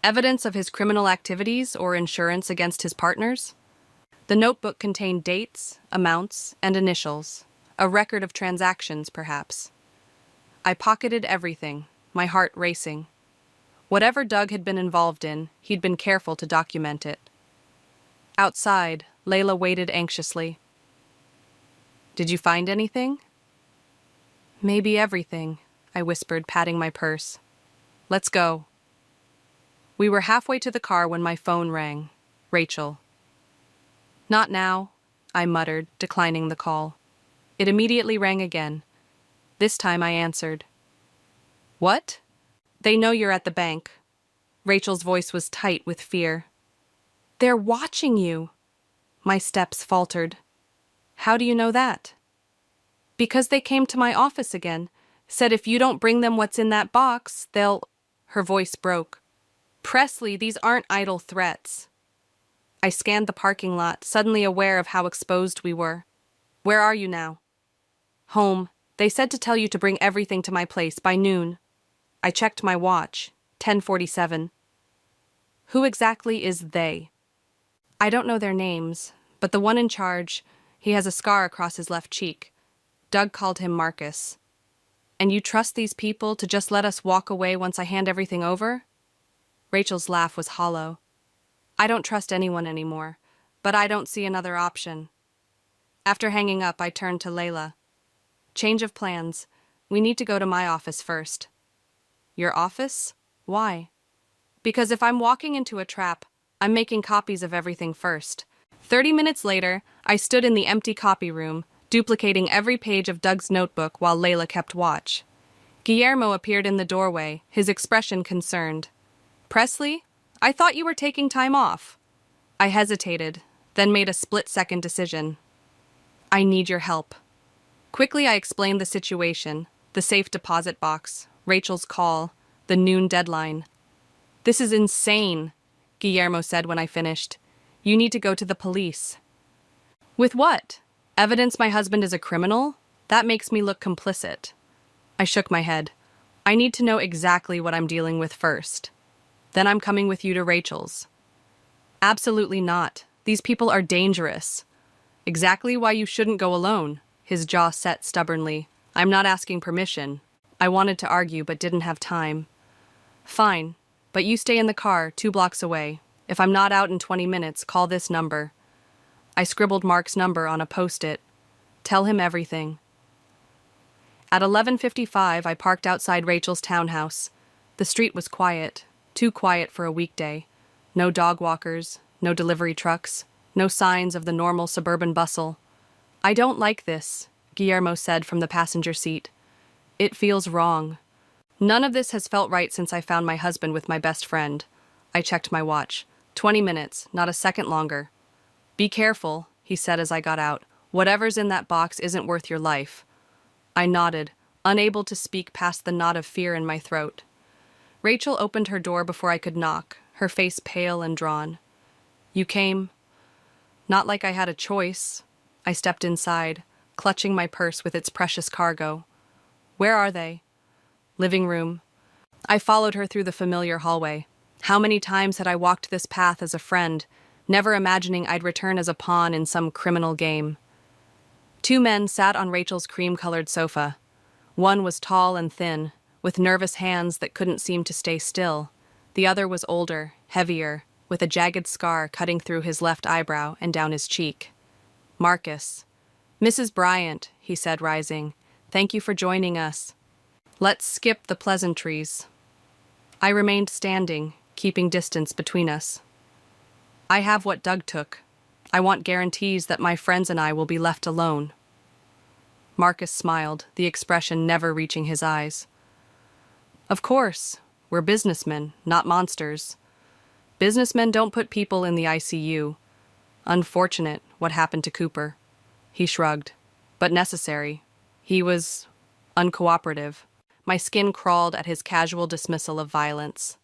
Evidence of his criminal activities or insurance against his partners? The notebook contained dates, amounts, and initials, a record of transactions, perhaps. I pocketed everything, my heart racing. Whatever Doug had been involved in, he'd been careful to document it. Outside, Layla waited anxiously. "Did you find anything?" "Maybe everything," I whispered, patting my purse. "Let's go." We were halfway to the car when my phone rang. Rachel. "Not now," I muttered, declining the call. It immediately rang again. This time I answered. "What?" "They know you're at the bank." Rachel's voice was tight with fear. "They're watching you." My steps faltered. "How do you know that?" "Because they came to my office again. Said if you don't bring them what's in that box, they'll—" Her voice broke. "Presley, these aren't idle threats." I scanned the parking lot, suddenly aware of how exposed we were. "Where are you now?" "Home. They said to tell you to bring everything to my place by noon." I checked my watch. 10:47. "Who exactly is they?" "I don't know their names, but the one in charge, he has a scar across his left cheek. Doug called him Marcus. And you trust these people to just let us walk away once I hand everything over? Rachel's laugh was hollow. I don't trust anyone anymore, but I don't see another option. After hanging up, I turned to Layla. Change of plans. We need to go to my office first. Your office? Why? Because if I'm walking into a trap, I'm making copies of everything first. 30 minutes later, I stood in the empty copy room, duplicating every page of Doug's notebook while Layla kept watch. Guillermo appeared in the doorway, his expression concerned. Presley, I thought you were taking time off. I hesitated, then made a split-second decision. I need your help. Quickly, I explained the situation, the safe deposit box, Rachel's call, the noon deadline. This is insane, Guillermo said when I finished. You need to go to the police. With what? Evidence my husband is a criminal? That makes me look complicit. I shook my head. I need to know exactly what I'm dealing with first. Then I'm coming with you to Rachel's. Absolutely not. These people are dangerous. Exactly why you shouldn't go alone. His jaw set stubbornly. I'm not asking permission. I wanted to argue but didn't have time. Fine, but you stay in the car 2 blocks away. If I'm not out in 20 minutes, call this number. I scribbled Mark's number on a post-it. Tell him everything. At 11:55, I parked outside Rachel's townhouse. The street was quiet, too quiet for a weekday. No dog walkers, no delivery trucks, no signs of the normal suburban bustle. I don't like this, Guillermo said from the passenger seat. It feels wrong. None of this has felt right since I found my husband with my best friend. I checked my watch. 20 minutes, not a second longer. Be careful, he said as I got out. Whatever's in that box isn't worth your life. I nodded, unable to speak past the knot of fear in my throat. Rachel opened her door before I could knock, her face pale and drawn. You came. Not like I had a choice. I stepped inside, clutching my purse with its precious cargo. Where are they? Living room. I followed her through the familiar hallway. How many times had I walked this path as a friend, never imagining I'd return as a pawn in some criminal game. 2 men sat on Rachel's cream-colored sofa. One was tall and thin, with nervous hands that couldn't seem to stay still. The other was older, heavier, with a jagged scar cutting through his left eyebrow and down his cheek. Marcus. Mrs. Bryant, he said, rising. Thank you for joining us. Let's skip the pleasantries. I remained standing, keeping distance between us. I have what Doug took. I want guarantees that my friends and I will be left alone. Marcus smiled, the expression never reaching his eyes. Of course, we're businessmen, not monsters. Businessmen don't put people in the ICU. Unfortunate what happened to Cooper. He shrugged. But necessary. He was uncooperative. My skin crawled at his casual dismissal of violence.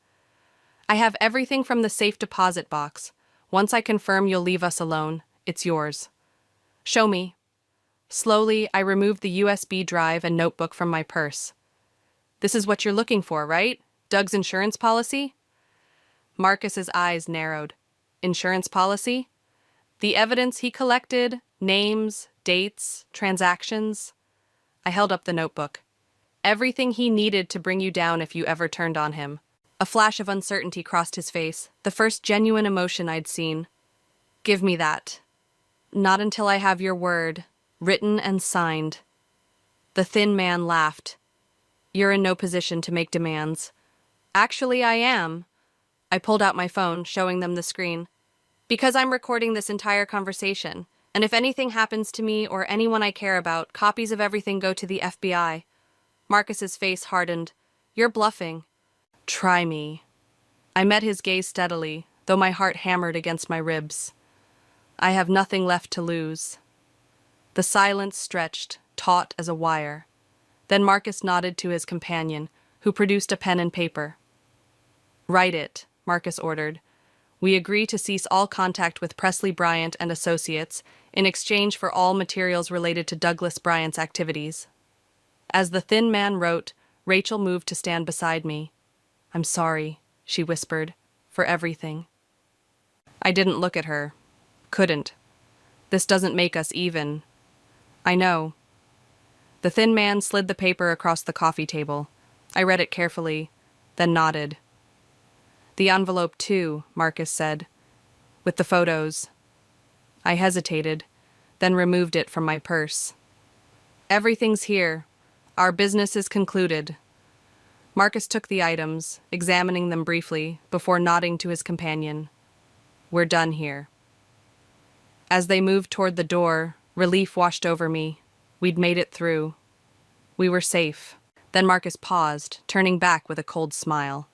I have everything from the safe deposit box. Once I confirm you'll leave us alone, it's yours. Show me. Slowly, I removed the USB drive and notebook from my purse. This is what you're looking for, right? Doug's insurance policy? Marcus's eyes narrowed. Insurance policy? The evidence he collected, names, dates, transactions. I held up the notebook. Everything he needed to bring you down if you ever turned on him. A flash of uncertainty crossed his face, the first genuine emotion I'd seen. Give me that. Not until I have your word, written and signed. The thin man laughed. You're in no position to make demands. Actually, I am. I pulled out my phone, showing them the screen. Because I'm recording this entire conversation, and if anything happens to me or anyone I care about, copies of everything go to the FBI. Marcus's face hardened. You're bluffing. Try me. I met his gaze steadily, though my heart hammered against my ribs. I have nothing left to lose. The silence stretched, taut as a wire. Then Marcus nodded to his companion, who produced a pen and paper. Write it, Marcus ordered. We agree to cease all contact with Presley Bryant and Associates in exchange for all materials related to Douglas Bryant's activities. As the thin man wrote, Rachel moved to stand beside me. I'm sorry, she whispered, for everything. I didn't look at her. Couldn't. This doesn't make us even. I know. The thin man slid the paper across the coffee table. I read it carefully, then nodded. "The envelope, too," Marcus said, "with the photos." I hesitated, then removed it from my purse. "Everything's here. Our business is concluded." Marcus took the items, examining them briefly, before nodding to his companion. "We're done here." As they moved toward the door, relief washed over me. We'd made it through. We were safe. Then Marcus paused, turning back with a cold smile.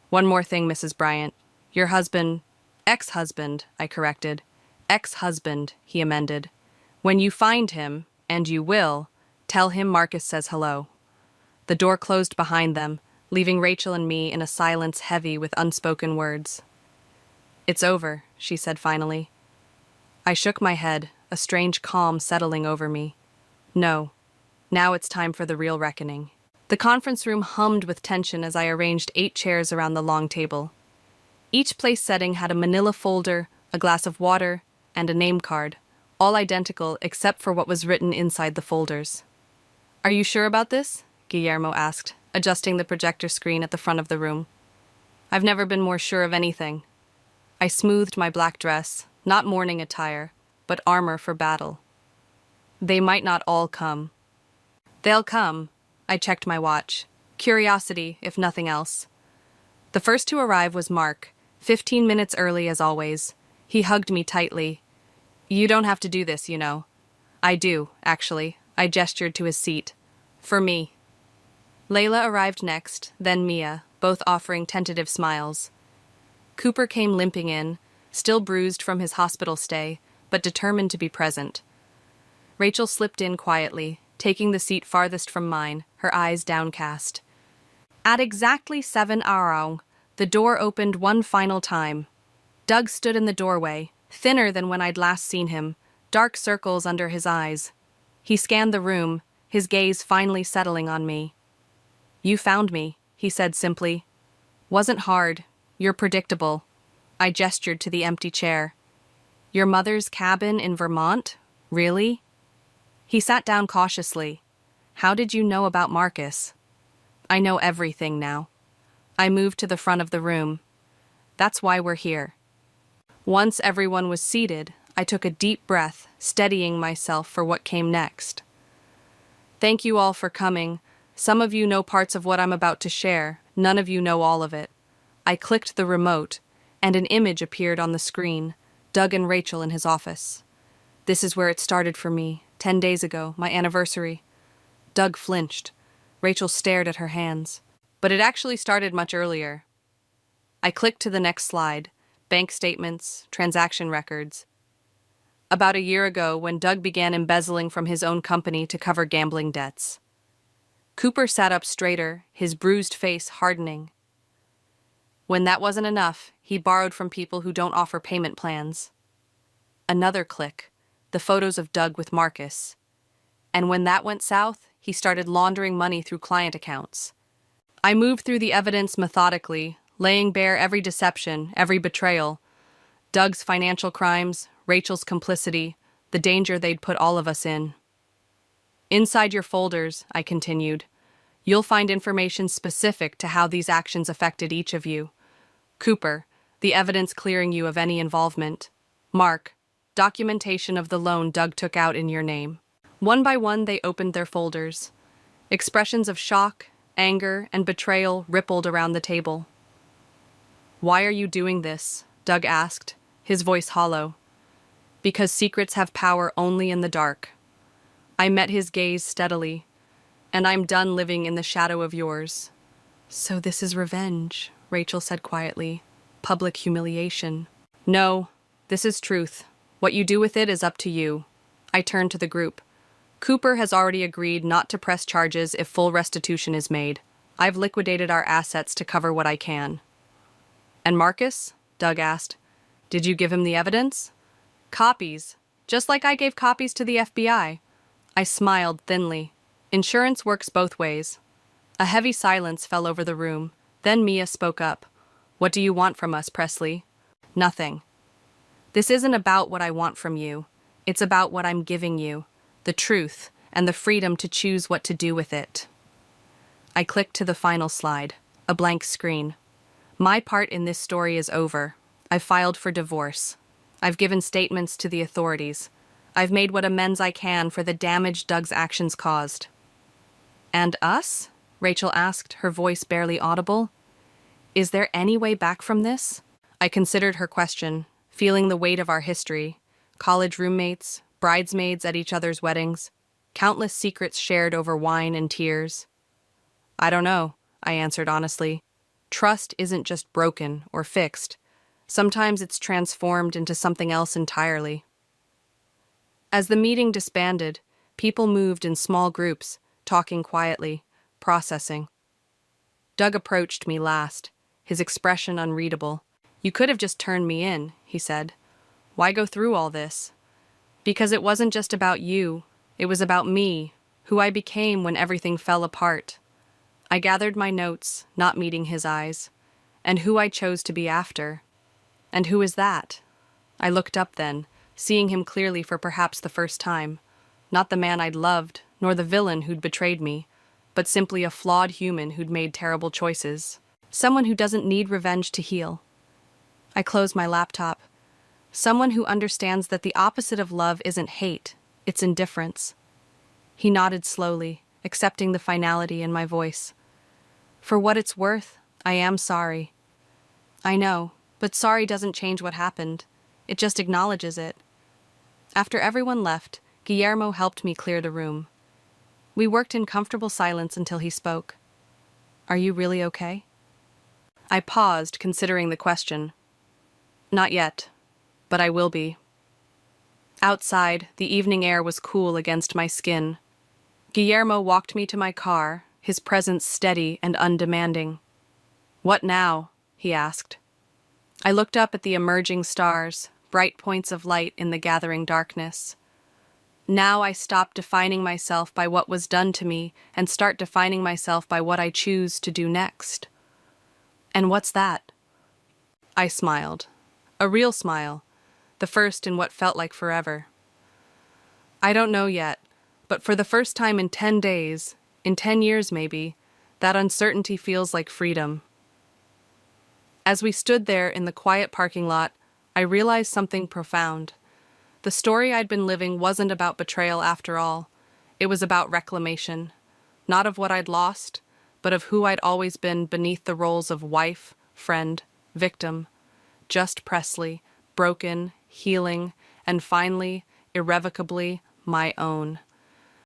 "One more thing, Mrs. Bryant. Your husband—" "Ex-husband," I corrected. "Ex-husband," he amended. "When you find him, and you will, tell him Marcus says hello." The door closed behind them, leaving Rachel and me in a silence heavy with unspoken words. "It's over," she said finally. I shook my head, a strange calm settling over me. No, now it's time for the real reckoning. The conference room hummed with tension as I arranged 8 chairs around the long table. Each place setting had a manila folder, a glass of water, and a name card, all identical except for what was written inside the folders. "Are you sure about this?" Guillermo asked, adjusting the projector screen at the front of the room. "I've never been more sure of anything." I smoothed my black dress, not mourning attire, but armor for battle. "They might not all come." "They'll come." I checked my watch. Curiosity, if nothing else. The first to arrive was Mark, 15 minutes early as always. He hugged me tightly. "You don't have to do this, you know." "I do, actually." I gestured to his seat. "For me." Layla arrived next, then Mia, both offering tentative smiles. Cooper came limping in, still bruised from his hospital stay, but determined to be present. Rachel slipped in quietly, taking the seat farthest from mine, her eyes downcast. At exactly 7 hours, the door opened one final time. Doug stood in the doorway, thinner than when I'd last seen him, dark circles under his eyes. He scanned the room, his gaze finally settling on me. "You found me," he said simply. "Wasn't hard. You're predictable." I gestured to the empty chair. "Your mother's cabin in Vermont? Really?" He sat down cautiously. "How did you know about Marcus?" "I know everything now." I moved to the front of the room. "That's why we're here." Once everyone was seated, I took a deep breath, steadying myself for what came next. "Thank you all for coming. Some of you know parts of what I'm about to share, none of you know all of it." I clicked the remote, and an image appeared on the screen, Doug and Rachel in his office. "This is where it started for me, 10 days ago, my anniversary." Doug flinched. Rachel stared at her hands. "But it actually started much earlier." I clicked to the next slide, bank statements, transaction records. About a year ago, when Doug began embezzling from his own company to cover gambling debts. Cooper sat up straighter, his bruised face hardening. When that wasn't enough, he borrowed from people who don't offer payment plans. Another click, the photos of Doug with Marcus. And when that went south, he started laundering money through client accounts. I moved through the evidence methodically, laying bare every deception, every betrayal. Doug's financial crimes, Rachel's complicity, the danger they'd put all of us in. "Inside your folders," I continued, "you'll find information specific to how these actions affected each of you. Cooper, the evidence clearing you of any involvement. Mark, documentation of the loan Doug took out in your name." One by one, they opened their folders. Expressions of shock, anger, and betrayal rippled around the table. "Why are you doing this?" Doug asked, his voice hollow. "Because secrets have power only in the dark." I met his gaze steadily. "And I'm done living in the shadow of yours." "So this is revenge," Rachel said quietly. "Public humiliation." "No, this is truth. What you do with it is up to you." I turned to the group. "Cooper has already agreed not to press charges if full restitution is made. I've liquidated our assets to cover what I can." "And Marcus?" Doug asked. "Did you give him the evidence?" "Copies. Just like I gave copies to the FBI." I smiled thinly. Insurance works both ways. A heavy silence fell over the room. Then Mia spoke up. "What do you want from us, Presley?" "Nothing." "This isn't about what I want from you. It's about what I'm giving you. The truth, and the freedom to choose what to do with it. I clicked to the final slide, a blank screen. My part in this story is over. I've filed for divorce. I've given statements to the authorities. I've made what amends I can for the damage Doug's actions caused. And us? Rachel asked, her voice barely audible. Is there any way back from this? I considered her question, feeling the weight of our history. College roommates, bridesmaids at each other's weddings, countless secrets shared over wine and tears. I don't know, I answered honestly. Trust isn't just broken or fixed. Sometimes it's transformed into something else entirely. As the meeting disbanded, people moved in small groups, talking quietly, processing. Doug approached me last, his expression unreadable. You could have just turned me in, he said. Why go through all this? Because it wasn't just about you. It was about me, who I became when everything fell apart. I gathered my notes, not meeting his eyes, and who I chose to be after. And who is that? I looked up then, seeing him clearly for perhaps the first time. Not the man I'd loved, nor the villain who'd betrayed me, but simply a flawed human who'd made terrible choices. Someone who doesn't need revenge to heal. I closed my laptop. Someone who understands that the opposite of love isn't hate, it's indifference. He nodded slowly, accepting the finality in my voice. For what it's worth, I am sorry. I know, but sorry doesn't change what happened. It just acknowledges it. After everyone left, Guillermo helped me clear the room. We worked in comfortable silence until he spoke. Are you really okay? I paused, considering the question. Not yet, but I will be. Outside, the evening air was cool against my skin. Guillermo walked me to my car, his presence steady and undemanding. What now? He asked. I looked up at the emerging stars, bright points of light in the gathering darkness. Now I stop defining myself by what was done to me and start defining myself by what I choose to do next. And what's that? I smiled. A real smile, the first in what felt like forever. I don't know yet, but for the first time in 10 days, in 10 years maybe, that uncertainty feels like freedom. As we stood there in the quiet parking lot, I realized something profound. The story I'd been living wasn't about betrayal after all. It was about reclamation, not of what I'd lost, but of who I'd always been beneath the roles of wife, friend, victim. Just Presley, broken, healing, and finally, irrevocably, my own.